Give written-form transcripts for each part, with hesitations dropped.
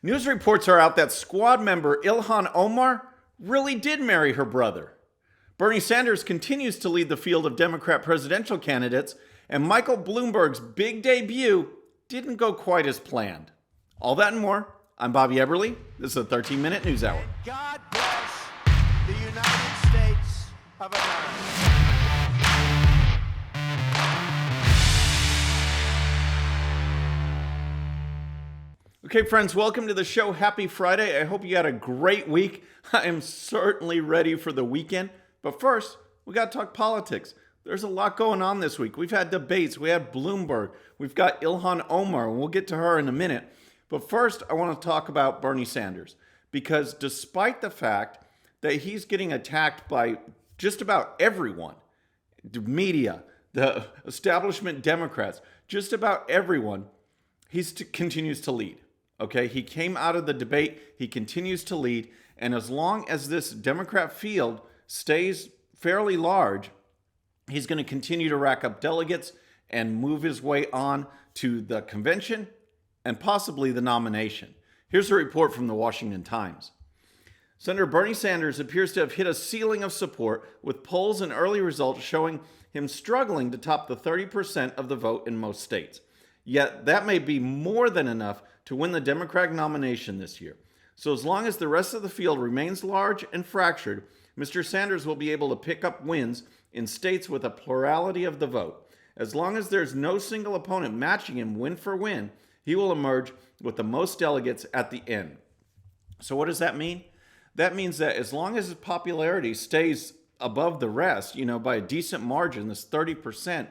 News reports are out that squad member Ilhan Omar really did marry her brother. Bernie Sanders continues to lead the field of Democrat presidential candidates, and Michael Bloomberg's big debut didn't go quite as planned. All that and more. I'm Bobby Eberle. This is a 13-minute news hour. God bless the United States of America. Okay, friends, welcome to the show. Happy Friday. I hope you had a great week. I am certainly ready for the weekend. But first, we got to talk politics. There's a lot going on this week. We've had debates. We had Bloomberg. We've got Ilhan Omar, and we'll get to her in a minute. But first, I want to talk about Bernie Sanders, because despite the fact that he's getting attacked by just about everyone, the media, the establishment Democrats, just about everyone, he continues to lead. Okay, he came out of the debate, he continues to lead, and as long as this Democrat field stays fairly large, he's going to continue to rack up delegates and move his way on to the convention and possibly the nomination. Here's a report from the Washington Times. Senator Bernie Sanders appears to have hit a ceiling of support, with polls and early results showing him struggling to top the 30% of the vote in most states. Yet that may be more than enough to win the Democratic nomination this year. So as long as the rest of the field remains large and fractured, Mr. Sanders will be able to pick up wins in states with a plurality of the vote. As long as there's no single opponent matching him win for win, he will emerge with the most delegates at the end. So what does that mean? That means that as long as his popularity stays above the rest, by a decent margin, this 30%,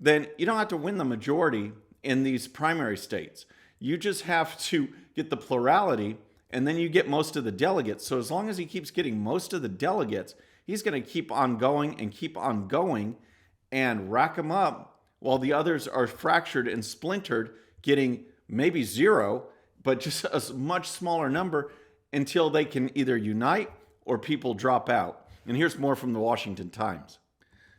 then you don't have to win the majority in these primary states. You just have to get the plurality, and then you get most of the delegates. So as long as he keeps getting most of the delegates, he's going to keep on going and rack them up, while the others are fractured and splintered, getting maybe zero, but just a much smaller number until they can either unite or people drop out. And here's more from the Washington Times.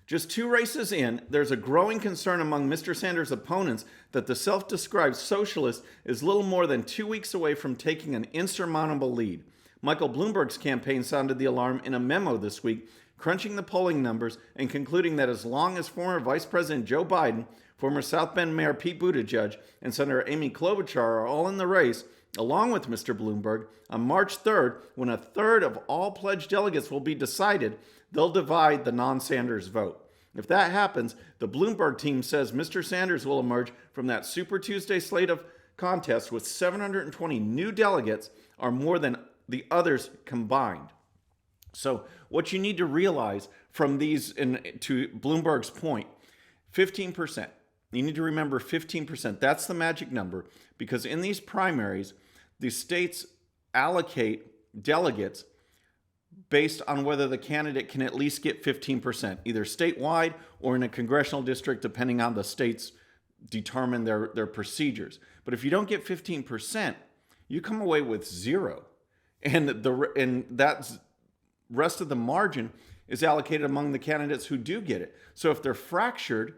Just 2 races in, there's a growing concern among Mr. Sanders' opponents that the self-described socialist is little more than 2 weeks away from taking an insurmountable lead. Michael Bloomberg's campaign sounded the alarm in a memo this week, crunching the polling numbers and concluding that as long as former Vice President Joe Biden, former South Bend Mayor Pete Buttigieg, and Senator Amy Klobuchar are all in the race, along with Mr. Bloomberg, on March 3rd, when a third of all pledged delegates will be decided, they'll divide the non-Sanders vote. If that happens, the Bloomberg team says Mr. Sanders will emerge from that Super Tuesday slate of contests with 720 new delegates, or more than the others combined. So what you need to realize from these, to Bloomberg's point, 15%. You need to remember 15%. That's the magic number, because in these primaries, the states allocate delegates based on whether the candidate can at least get 15%, either statewide or in a congressional district, depending on the states determine their procedures. But if you don't get 15%, you come away with zero. And that rest of the margin is allocated among the candidates who do get it. So if they're fractured,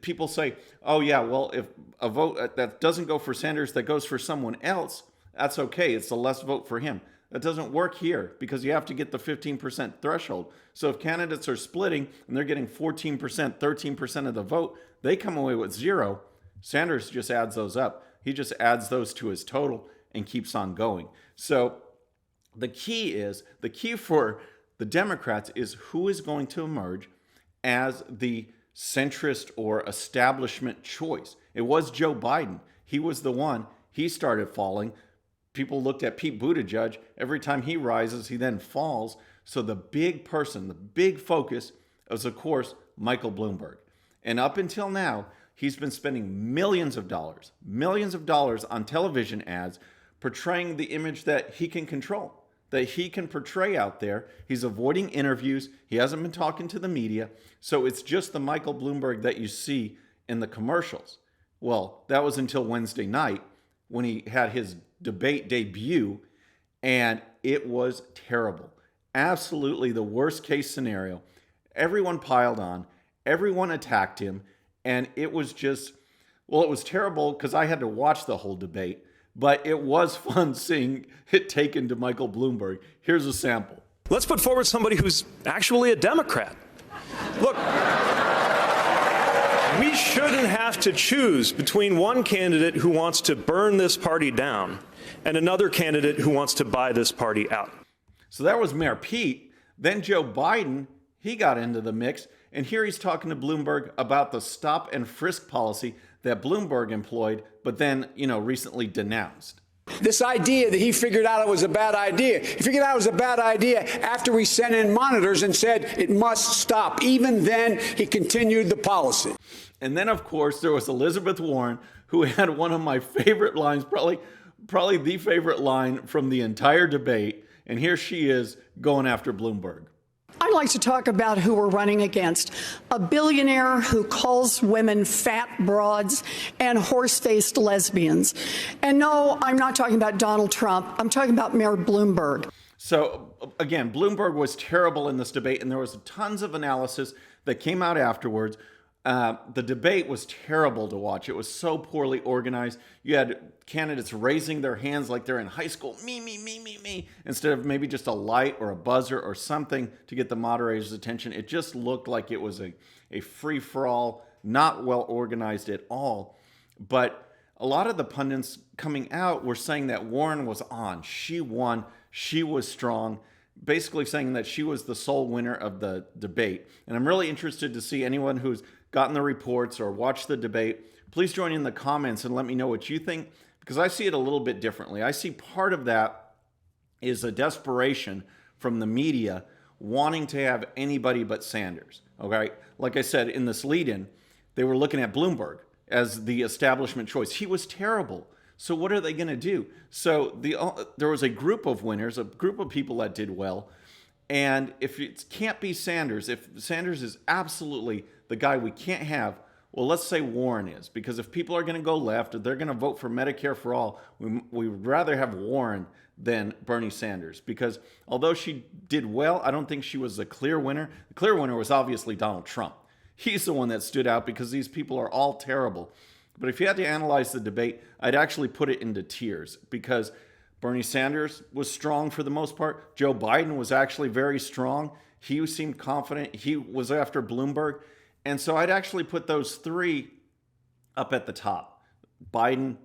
people say, oh yeah, well, if a vote that doesn't go for Sanders, that goes for someone else, that's okay. It's a less vote for him. That doesn't work here, because you have to get the 15% threshold. So if candidates are splitting and they're getting 14%, 13% of the vote, they come away with zero. Sanders just adds those up. He just adds those to his total and keeps on going. So the key for the Democrats is who is going to emerge as the centrist or establishment choice. It was Joe Biden. He was the one. He started falling. People looked at Pete Buttigieg. Every time he rises, he then falls. So the big person, the big focus is, of course, Michael Bloomberg. And up until now, he's been spending millions of dollars on television ads portraying the image that he can control, that he can portray out there. He's avoiding interviews. He hasn't been talking to the media. So it's just the Michael Bloomberg that you see in the commercials. Well, that was until Wednesday night when he had his debate debut, and it was terrible. Absolutely the worst case scenario. Everyone piled on. Everyone attacked him. And it was just, well, it was terrible because I had to watch the whole debate. but it was fun seeing it taken to Michael Bloomberg. Here's a sample. Let's put forward somebody who's actually a Democrat. Look, we shouldn't have to choose between one candidate who wants to burn this party down and another candidate who wants to buy this party out. So that was Mayor Pete. Then Joe Biden, he got into the mix. And here he's talking to Bloomberg about the stop and frisk policy that Bloomberg employed, but then, recently denounced. This idea that he figured out it was a bad idea. He figured out it was a bad idea after we sent in monitors and said it must stop. Even then, he continued the policy. And then, of course, there was Elizabeth Warren, who had one of my favorite lines, probably the favorite line from the entire debate. And here she is going after Bloomberg. I'd like to talk about who we're running against. A billionaire who calls women fat broads and horse-faced lesbians. And no, I'm not talking about Donald Trump. I'm talking about Mayor Bloomberg. So again, Bloomberg was terrible in this debate, and there was tons of analysis that came out afterwards. The debate was terrible to watch. It was so poorly organized. You had candidates raising their hands like they're in high school, me, instead of maybe just a light or a buzzer or something to get the moderator's attention. It just looked like it was a free-for-all, not well organized at all. But a lot of the pundits coming out were saying that Warren was on. She won. She was strong, basically saying that she was the sole winner of the debate. And I'm really interested to see anyone who's gotten the reports or watched the debate. Please join in the comments and let me know what you think, because I see it a little bit differently. I see part of that is a desperation from the media wanting to have anybody but Sanders. Okay, like I said in this lead-in, they were looking at Bloomberg as the establishment choice. He was terrible. So what are they going to do? So there was a group of winners, a group of people that did well. And if it can't be Sanders, if Sanders is absolutely the guy we can't have, well, let's say Warren is. Because if people are going to go left, or they're going to vote for Medicare for all, we would rather have Warren than Bernie Sanders. Because although she did well, I don't think she was the clear winner. The clear winner was obviously Donald Trump. He's the one that stood out because these people are all terrible. But if you had to analyze the debate, I'd actually put it into tiers, because Bernie Sanders was strong for the most part. Joe Biden was actually very strong. He seemed confident. He was after Bloomberg. And so I'd actually put those three up at the top. Biden,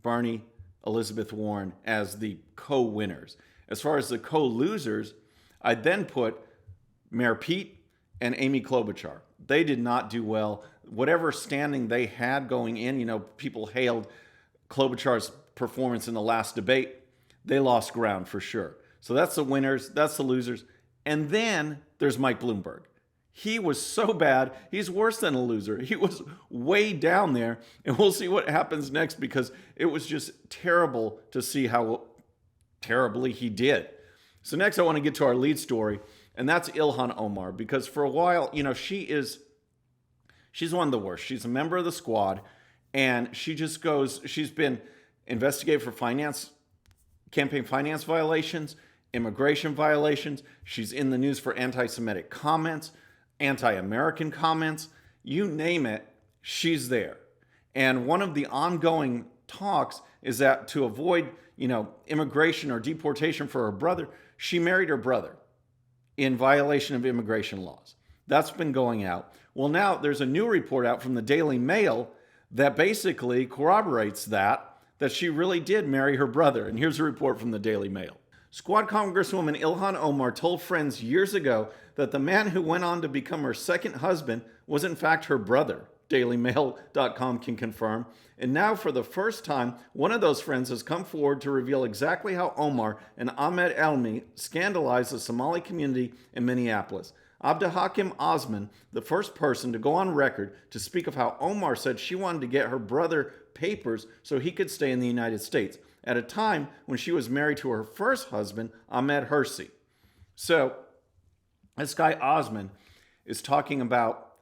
Bernie, Elizabeth Warren as the co-winners. As far as the co-losers, I'd then put Mayor Pete and Amy Klobuchar. They did not do well. Whatever standing they had going in, people hailed Klobuchar's performance in the last debate. They lost ground for sure. So that's the winners, that's the losers. And then there's Mike Bloomberg. He was so bad, he's worse than a loser. He was way down there, and we'll see what happens next, because it was just terrible to see how terribly he did. So next I want to get to our lead story, and that's Ilhan Omar, because for a while, she's one of the worst. She's a member of the squad, and she's been investigated for campaign finance violations, immigration violations. She's in the news for anti-Semitic comments, anti-American comments, you name it, she's there. And one of the ongoing talks is that to avoid, immigration or deportation for her brother, she married her brother in violation of immigration laws. That's been going out. Well, now there's a new report out from the Daily Mail that basically corroborates that she really did marry her brother. And here's a report from the Daily Mail. Squad Congresswoman Ilhan Omar told friends years ago that the man who went on to become her second husband was in fact her brother. DailyMail.com can confirm. And now for the first time, one of those friends has come forward to reveal exactly how Omar and Ahmed Elmi scandalized the Somali community in Minneapolis. Abdelhakim Osman, the first person to go on record to speak of how Omar said she wanted to get her brother papers so he could stay in the United States, at a time when she was married to her first husband, Ahmed Hersi. So this guy Osman is talking about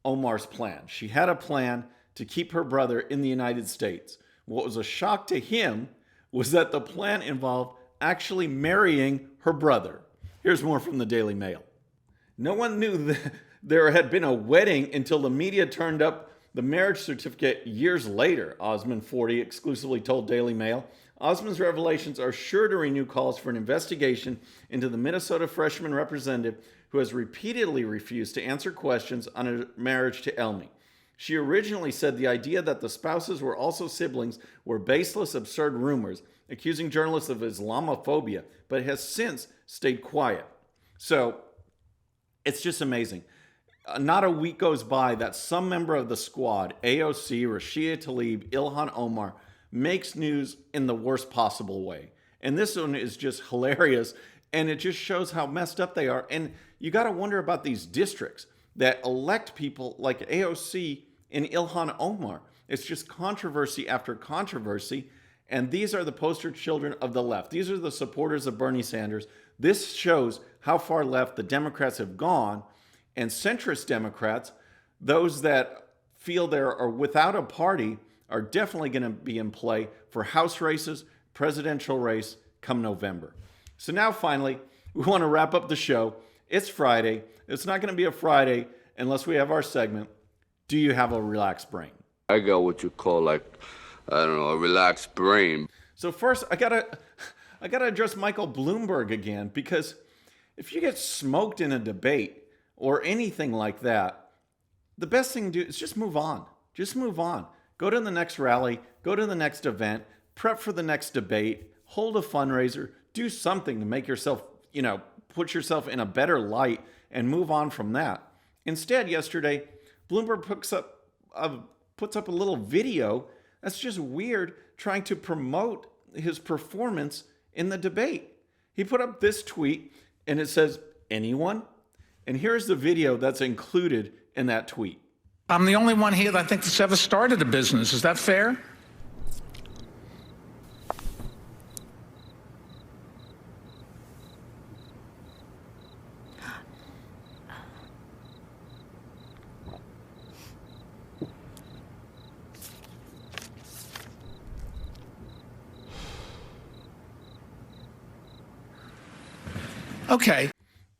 Omar's plan. She had a plan to keep her brother in the United States. What was a shock to him was that the plan involved actually marrying her brother. Here's more from the Daily Mail. No one knew that there had been a wedding until the media turned up the marriage certificate years later, Osman, 40, exclusively told Daily Mail. Osmond's revelations are sure to renew calls for an investigation into the Minnesota freshman representative who has repeatedly refused to answer questions on her marriage to Elmi. She originally said the idea that the spouses were also siblings were baseless, absurd rumors, accusing journalists of Islamophobia, but has since stayed quiet. So it's just amazing. Not a week goes by that some member of the squad, AOC, Rashida Tlaib, Ilhan Omar, makes news in the worst possible way. And this one is just hilarious, and it just shows how messed up they are. And you got to wonder about these districts that elect people like AOC and Ilhan Omar. It's just controversy after controversy, and these are the poster children of the left. These are the supporters of Bernie Sanders. This shows how far left the Democrats have gone, and centrist Democrats, those that feel they are without a party, are definitely going to be in play for House races, presidential race come November. So now finally, we want to wrap up the show. It's Friday. It's not going to be a Friday unless we have our segment, Do You Have a Relaxed Brain? I got what you call a relaxed brain. So first, I gotta address Michael Bloomberg again, because if you get smoked in a debate or anything like that, the best thing to do is just move on. Just move on. Go to the next rally, go to the next event, prep for the next debate, hold a fundraiser, do something to make yourself, put yourself in a better light and move on from that. Instead, yesterday, Bloomberg puts up a little video that's just weird, trying to promote his performance in the debate. He put up this tweet and it says, "Anyone?" And here's the video that's included in that tweet. I'm the only one here that I think that's ever started a business. Is that fair? Okay.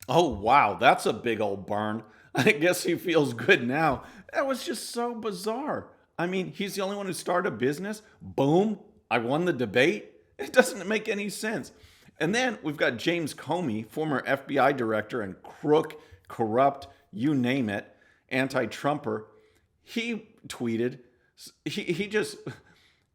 Oh, wow, that's a big old burn. I guess he feels good now. That was just so bizarre. I mean, he's the only one who started a business. Boom, I won the debate. It doesn't make any sense. And then we've got James Comey, former FBI director and crook, corrupt, you name it, anti-Trumper. He tweeted,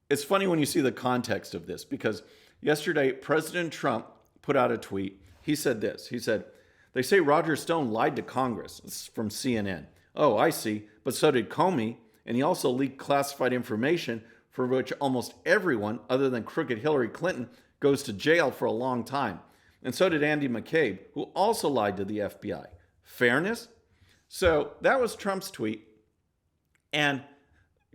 it's funny when you see the context of this, because yesterday President Trump put out a tweet. He said this, he said, "They say Roger Stone lied to Congress." This is from CNN. "Oh, I see. But so did Comey, and he also leaked classified information for which almost everyone other than crooked Hillary Clinton goes to jail for a long time. And so did Andy McCabe, who also lied to the FBI. Fairness?" So that was Trump's tweet. And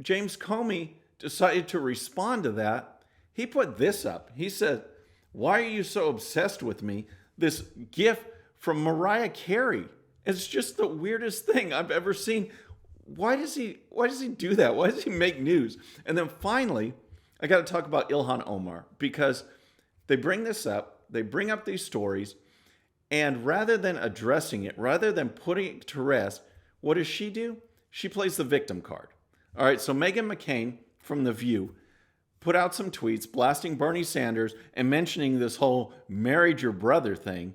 James Comey decided to respond to that. He put this up. He said, "Why are you so obsessed with me? This gif from Mariah Carey. It's just the weirdest thing I've ever seen. Why does he do that? Why does he make news?" And then finally, I got to talk about Ilhan Omar, because they bring this up, they bring up these stories, and rather than addressing it, rather than putting it to rest, what does she do? She plays the victim card. All right, so Meghan McCain from The View put out some tweets blasting Bernie Sanders and mentioning this whole married your brother thing.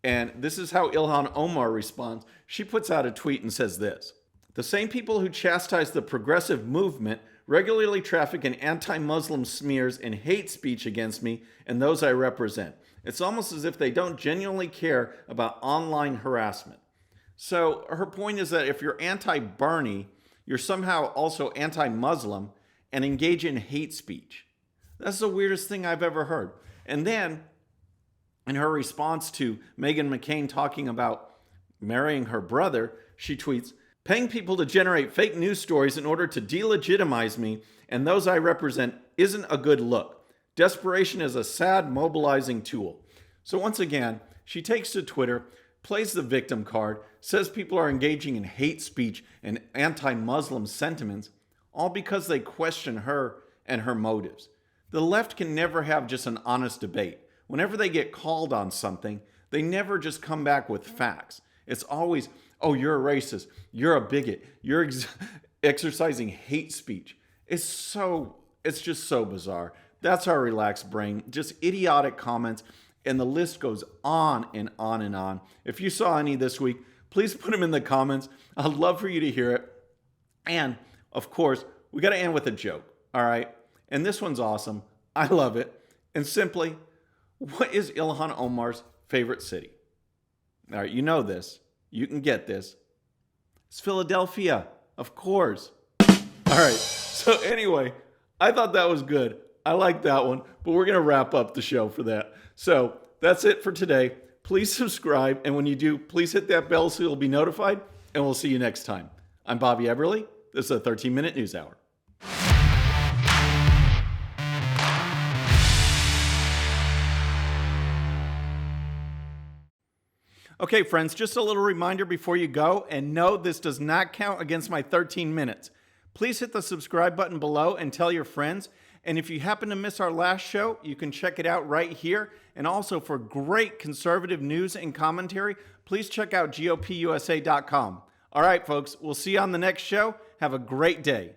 And this is how Ilhan Omar responds. She puts out a tweet and says this: "The same people who chastise the progressive movement regularly traffic in anti-Muslim smears and hate speech against me and those I represent. It's almost as if they don't genuinely care about online harassment." So her point is that if you're anti-Bernie, you're somehow also anti-Muslim and engage in hate speech. That's the weirdest thing I've ever heard. And then, in her response to Meghan McCain talking about marrying her brother, she tweets, "Paying people to generate fake news stories in order to delegitimize me and those I represent isn't a good look. Desperation is a sad, mobilizing tool." So once again, she takes to Twitter, plays the victim card, says people are engaging in hate speech and anti-Muslim sentiments, all because they question her and her motives. The left can never have just an honest debate. Whenever they get called on something, they never just come back with facts. It's always, "Oh, you're a racist, you're a bigot, you're exercising hate speech." It's just so bizarre. That's our relaxed brain. Just idiotic comments. And the list goes on and on and on. If you saw any this week, please put them in the comments. I'd love for you to hear it. And, of course, we got to end with a joke, all right? And this one's awesome. I love it. And simply, what is Ilhan Omar's favorite city? All right, you know this. You can get this. It's Philadelphia, of course. All right, so anyway, I thought that was good. I like that one, but we're going to wrap up the show for that. So that's it for today. Please subscribe, and when you do, please hit that bell so you'll be notified, and we'll see you next time. I'm Bobby Eberle. This is a 13-Minute News Hour. Okay, friends, just a little reminder before you go, and no, this does not count against my 13 minutes. Please hit the subscribe button below and tell your friends. And if you happen to miss our last show, you can check it out right here. And also for great conservative news and commentary, please check out GOPUSA.com. All right, folks, we'll see you on the next show. Have a great day.